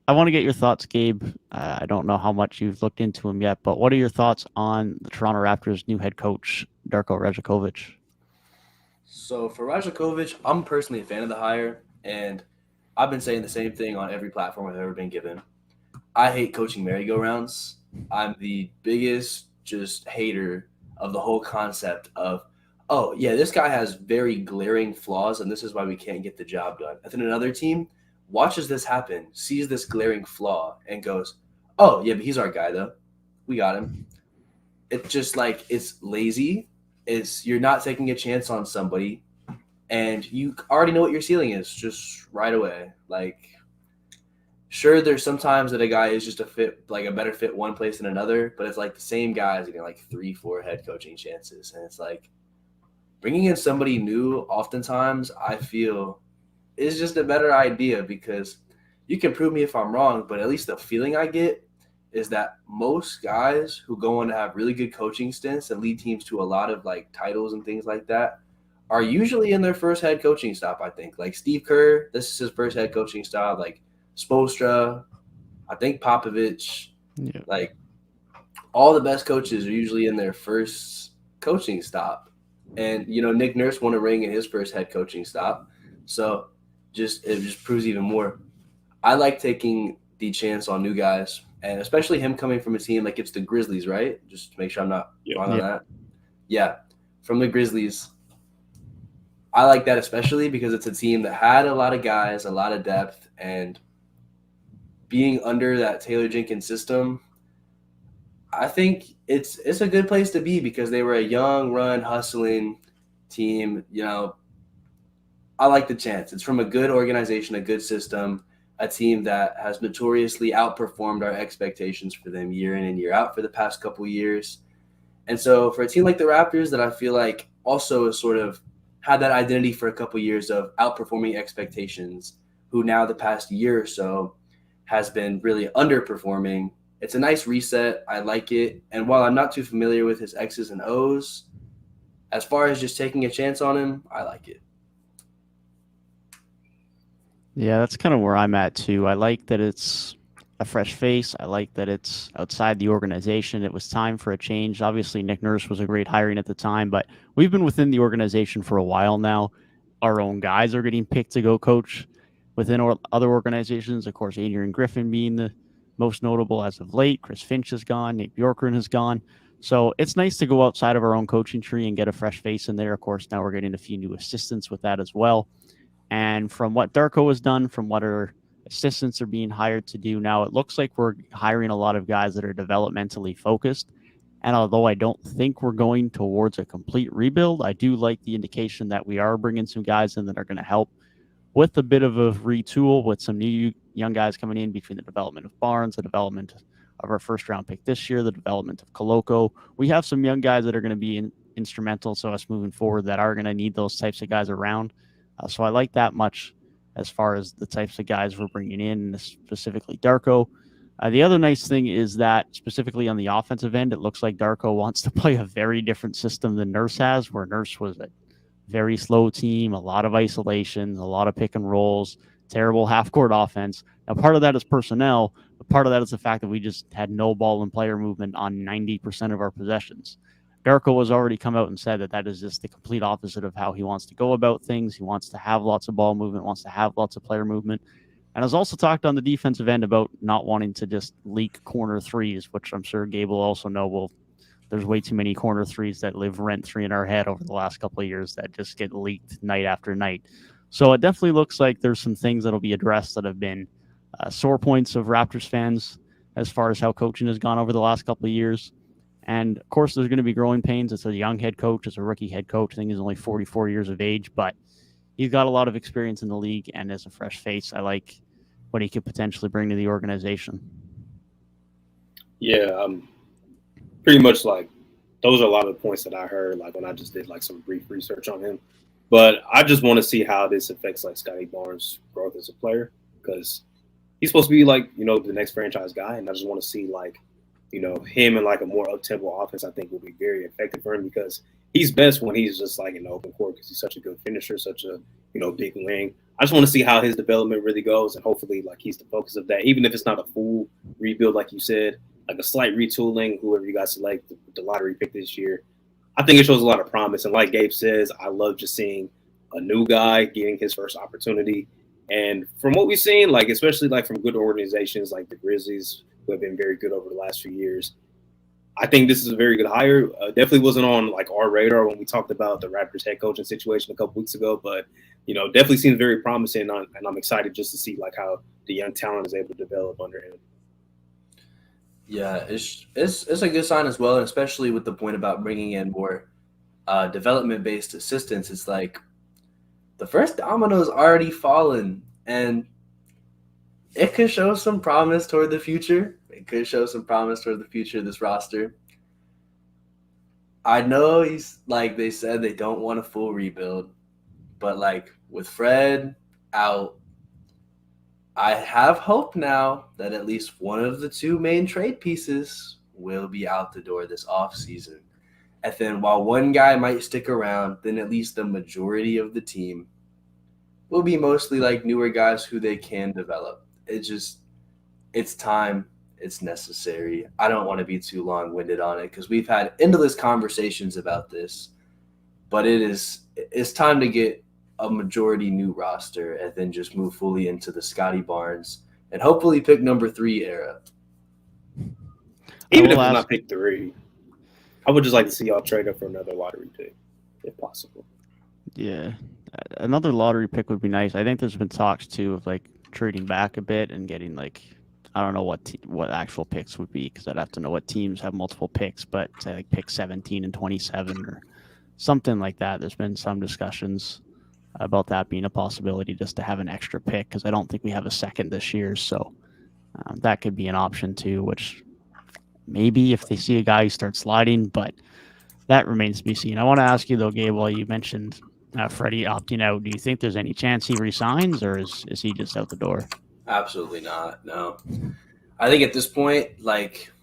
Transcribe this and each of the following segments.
I want to get your thoughts, Gabe. I don't know how much you've looked into him yet, but what are your thoughts on the Toronto Raptors' new head coach, Darko Rajakovic? So for Rajakovic, I'm personally a fan of the hire, and I've been saying the same thing on every platform I've ever been given. I hate coaching merry-go-rounds. I'm the biggest just hater of the whole concept of, oh yeah, this guy has very glaring flaws, and this is why we can't get the job done. And then another team watches this happen, sees this glaring flaw, and goes, oh yeah, but he's our guy though. We got him. It's just like it's lazy. It's you're not taking a chance on somebody, and you already know what your ceiling is just right away. Like sure, there's sometimes that a guy is just a fit, like a better fit one place than another, but it's like the same guys getting like 3, 4 head coaching chances, and it's like bringing in somebody new. Oftentimes, I feel is just a better idea because you can prove me if I'm wrong, but at least the feeling I get is that most guys who go on to have really good coaching stints and lead teams to a lot of like titles and things like that are usually in their first head coaching stop. I think like Steve Kerr, this is his first head coaching stop. Like Spoelstra, I think Popovich, Yeah. like all the best coaches are usually in their first coaching stop. And Nick Nurse won a ring in his first head coaching stop. So it just proves even more. I like taking the chance on new guys, and especially him coming from a team like it's the Grizzlies, right? Just to make sure I'm not Yep. wrong on Yeah. that. Yeah, from the Grizzlies. I like that especially because it's a team that had a lot of guys, a lot of depth, and being under that Taylor Jenkins system, I think it's a good place to be because they were a young, run, hustling team. I like the chance. It's from a good organization, a good system, a team that has notoriously outperformed our expectations for them year in and year out for the past couple years. And so for a team like the Raptors that I feel like also sort of had that identity for a couple years of outperforming expectations, who now the past year or so has been really underperforming. It's a nice reset. I like it. And while I'm not too familiar with his X's and O's, as far as just taking a chance on him, I like it. Yeah, that's kind of where I'm at too. I like that it's a fresh face. I like that it's outside the organization. It was time for a change. Obviously, Nick Nurse was a great hiring at the time, but we've been within the organization for a while now. Our own guys are getting picked to go coach within other organizations. Of course, Adrian Griffin being the most notable as of late. Chris Finch is gone. Nate Bjorkgren has gone. So it's nice to go outside of our own coaching tree and get a fresh face in there. Of course, now we're getting a few new assistants with that as well. And from what Darko has done, from what our assistants are being hired to do now, it looks like we're hiring a lot of guys that are developmentally focused. And although I don't think we're going towards a complete rebuild, I do like the indication that we are bringing some guys in that are going to help with a bit of a retool with some new young guys coming in between the development of Barnes, the development of our first round pick this year, the development of Koloko. We have some young guys that are going to be instrumental to us moving forward that are going to need those types of guys around. So I like that much as far as the types of guys we're bringing in, specifically Darko. The other nice thing is that specifically on the offensive end, it looks like Darko wants to play a very different system than Nurse has, where Nurse was a very slow team, a lot of isolation, a lot of pick and rolls, terrible half court offense. Now, part of that is personnel, but part of that is the fact that we just had no ball and player movement on 90% of our possessions. Darko has already come out and said that that is just the complete opposite of how he wants to go about things. He wants to have lots of ball movement, wants to have lots of player movement, and has also talked on the defensive end about not wanting to just leak corner threes, which I'm sure Gabe will also know will. There's way too many corner threes that live rent free in our head over the last couple of years that just get leaked night after night. So it definitely looks like there's some things that'll be addressed that have been sore points of Raptors fans as far as how coaching has gone over the last couple of years. And of course, there's going to be growing pains. It's a young head coach, it's a rookie head coach. I think he's only 44 years of age, but he's got a lot of experience in the league. And as a fresh face, I like what he could potentially bring to the organization. Yeah, pretty much like those are a lot of the points that I heard like when I just did like some brief research on him. But I just want to see how this affects like Scotty Barnes' growth as a player because he's supposed to be like the next franchise guy, and I just want to see like him and like a more up-tempo offense, I think will be very effective for him because he's best when he's just like in the open court because he's such a good finisher, such a big wing. I just want to see how his development really goes, and hopefully like he's the focus of that, even if it's not a full rebuild like you said, like a slight retooling, whoever you guys select the lottery pick this year. I think it shows a lot of promise, and like Gabe says, I love just seeing a new guy getting his first opportunity. And from what we've seen, like especially like from good organizations like the Grizzlies, who have been very good over the last few years, I think this is a very good hire. Definitely wasn't on like our radar when we talked about the Raptors head coaching situation a couple weeks ago, but definitely seems very promising, and I'm excited just to see like how the young talent is able to develop under him. Yeah, it's a good sign as well, and especially with the point about bringing in more development-based assistants. It's like the first domino's already fallen, and it could show some promise toward the future. It could show some promise toward the future of this roster. I know he's like they said they don't want a full rebuild, but like with Fred out, I have hope now that at least one of the two main trade pieces will be out the door this offseason. And then while one guy might stick around, then at least the majority of the team will be mostly like newer guys who they can develop. It's time. It's necessary. I don't want to be too long-winded on it because we've had endless conversations about this, but it's time to get a majority new roster and then just move fully into the Scotty Barnes and hopefully pick number 3 era. Even if it's not pick 3, I would just like to see y'all trade up for another lottery pick if possible. Yeah, another lottery pick would be nice. I think there's been talks too of like trading back a bit and getting like, I don't know what actual picks would be because I'd have to know what teams have multiple picks, but say like pick 17 and 27 or something like that. There's been some discussions about that being a possibility just to have an extra pick because I don't think we have a second this year. So that could be an option too, which maybe if they see a guy who starts sliding, but that remains to be seen. I want to ask you though, Gabe, while you mentioned Freddie opting out, do you think there's any chance he resigns or is he just out the door? Absolutely not. No. I think at this point, like,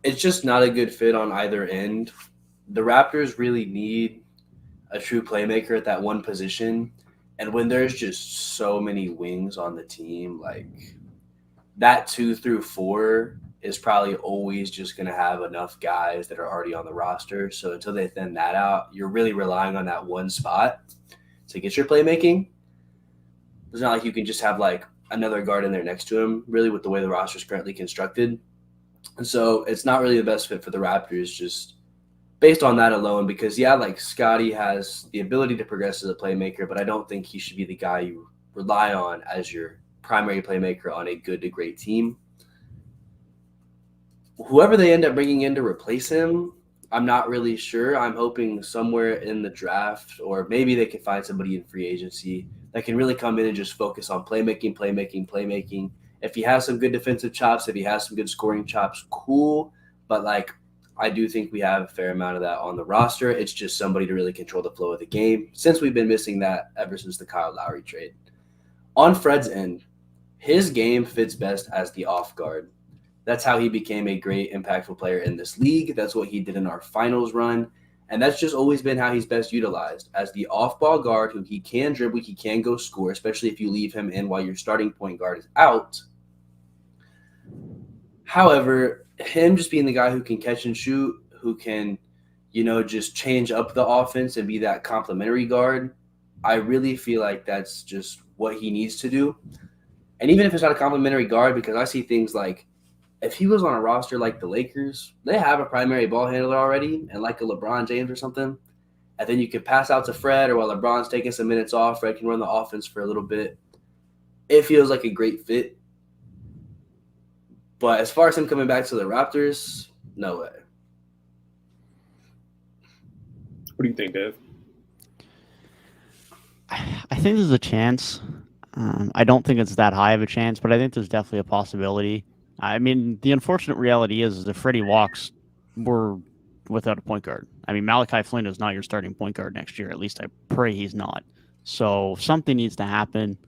it's just not a good fit on either end. The Raptors really need a true playmaker at that one position. And when there's just so many wings on the team, like that 2 through 4 is probably always just going to have enough guys that are already on the roster. So until they thin that out, you're really relying on that one spot to get your playmaking. It's not like you can just have like another guard in there next to him, really, with the way the roster is currently constructed. And so it's not really the best fit for the Raptors just based on that alone because, yeah, like Scotty has the ability to progress as a playmaker, but I don't think he should be the guy you rely on as your primary playmaker on a good to great team. Whoever they end up bringing in to replace him, I'm not really sure. I'm hoping somewhere in the draft or maybe they can find somebody in free agency that can really come in and just focus on playmaking. If he has some good defensive chops, if he has some good scoring chops, cool. But, like, I do think we have a fair amount of that on the roster. It's just somebody to really control the flow of the game since we've been missing that ever since the Kyle Lowry trade. On Fred's end, his game fits best as the off guard. That's how he became a great, impactful player in this league. That's what he did in our finals run. And that's just always been how he's best utilized as the off-ball guard who he can dribble, he can go score, especially if you leave him in while your starting point guard is out. However, him just being the guy who can catch and shoot, who can, just change up the offense and be that complementary guard, I really feel like that's just what he needs to do. And even if it's not a complementary guard, because I see things like if he was on a roster like the Lakers, they have a primary ball handler already and like a LeBron James or something. And then you can pass out to Fred or while LeBron's taking some minutes off, Fred can run the offense for a little bit. It feels like a great fit. But as far as him coming back to the Raptors, no way. What do you think, Dev? I think there's a chance. I don't think it's that high of a chance, but I think there's definitely a possibility. I mean, the unfortunate reality is if Freddie walks, we're without a point guard. I mean, Malachi Flynn is not your starting point guard next year. At least I pray he's not. So something needs to happen.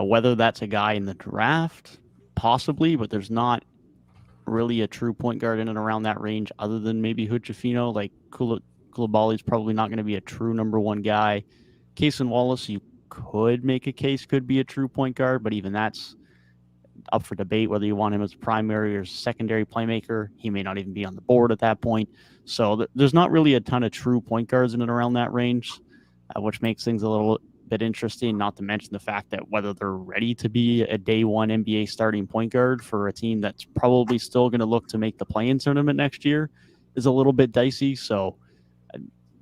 Whether that's a guy in the draft, possibly, but there's not really a true point guard in and around that range other than maybe Hood-Schifino. Like Coulibaly's probably not going to be a true number one guy. Cason Wallace, you could make a case could be a true point guard, but even that's up for debate whether you want him as a primary or secondary playmaker. He may not even be on the board at that point. So there's not really a ton of true point guards in and around that range, which makes things a little bit interesting, not to mention the fact that whether they're ready to be a day one NBA starting point guard for a team that's probably still going to look to make the play-in tournament next year is a little bit dicey. So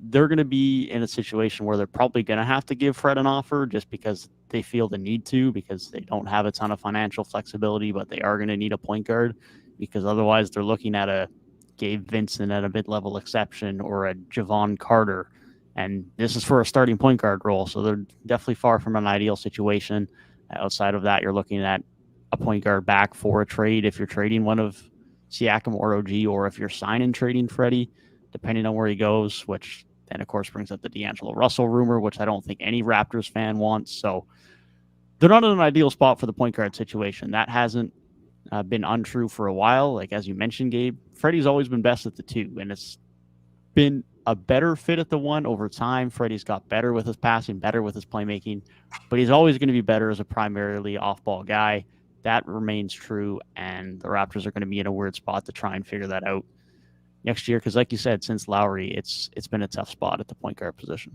they're going to be in a situation where they're probably going to have to give Fred an offer just because they feel the need to, because they don't have a ton of financial flexibility, but they are going to need a point guard because otherwise they're looking at a Gabe Vincent at a mid-level exception or a Javon Carter. And this is for a starting point guard role. So they're definitely far from an ideal situation. Outside of that, you're looking at a point guard back for a trade if you're trading one of Siakam or OG, or if you're signing trading Freddie, depending on where he goes, which then, of course, brings up the D'Angelo Russell rumor, which I don't think any Raptors fan wants. So they're not in an ideal spot for the point guard situation. That hasn't been untrue for a while. Like, as you mentioned, Gabe, Freddie's always been best at the two, and it's been a better fit at the one over time. Freddie's got better with his passing, better with his playmaking, but he's always going to be better as a primarily off-ball guy. That remains true, and the Raptors are going to be in a weird spot to try and figure that out next year because, like you said, since Lowry, it's been a tough spot at the point guard position.